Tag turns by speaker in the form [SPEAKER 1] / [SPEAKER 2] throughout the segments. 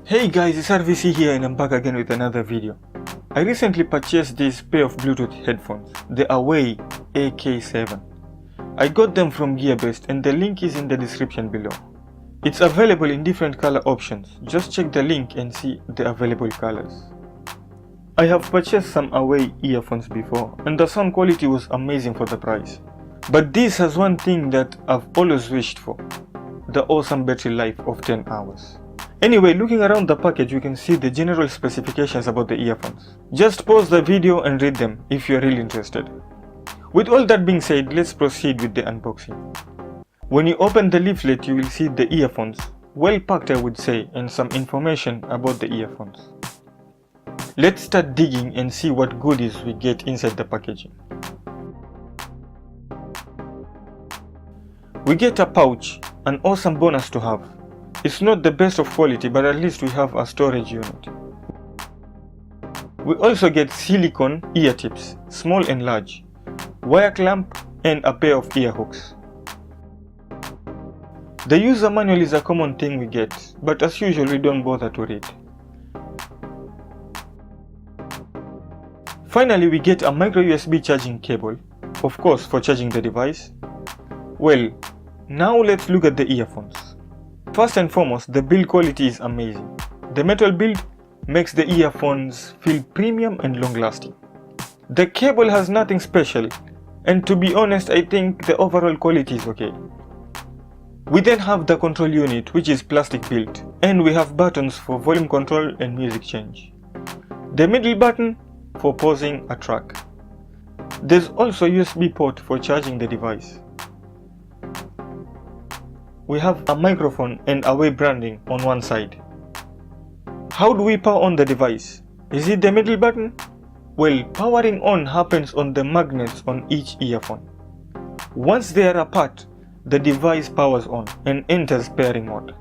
[SPEAKER 1] Hey guys, it's R.V.C here and I'm back again with another video. I recently purchased this pair of Bluetooth headphones, the Awei AK7. I got them from GearBest and the link is in the description below. It's available in different color options, just check the link and see the available colors. I have purchased some Awei earphones before and the sound quality was amazing for the price. But this has one thing that I've always wished for, the awesome battery life of 10 hours. Anyway, looking around the package, you can see the general specifications about the earphones. Just pause the video and read them if you're really interested. With all that being said, let's proceed with the unboxing. When you open the leaflet, you will see the earphones, well packed I would say, and some information about the earphones. Let's start digging and see what goodies we get inside the packaging. We get a pouch, an awesome bonus to have. It's not the best of quality, but at least we have a storage unit. We also get silicone ear tips, small and large, wire clamp and a pair of ear hooks. The user manual is a common thing we get, but as usual we don't bother to read. Finally, we get a micro USB charging cable, of course for charging the device. Well, now let's look at the earphones. First and foremost, the build quality is amazing. The metal build makes the earphones feel premium and long lasting. The cable has nothing special, and to be honest, I think the overall quality is okay. We then have the control unit, which is plastic built, and we have buttons for volume control and music change. The middle button for pausing a track. There's also a USB port for charging the device. We have a microphone and Awei branding on one side. How do we power on the device? Is it the middle button? Well, powering on happens on the magnets on each earphone. Once they are apart, the device powers on and enters pairing mode.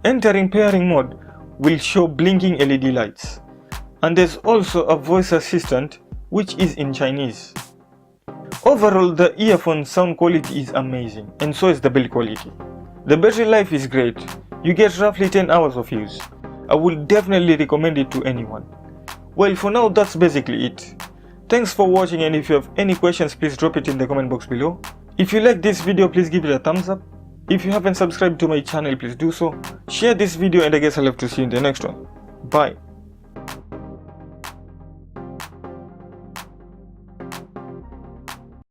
[SPEAKER 1] Entering pairing mode will show blinking LED lights. And there's also a voice assistant which is in Chinese. Overall, the earphone sound quality is amazing, and so is the build quality. The battery life is great. You get roughly 10 hours of use. I would definitely recommend it to anyone. Well, for now that's basically it. Thanks for watching, and if you have any questions, please drop it in the comment box below. If you like this video, please give it a thumbs up. If you haven't subscribed to my channel, please do so. Share this video, and I guess I'll have to see you in the next one. Bye.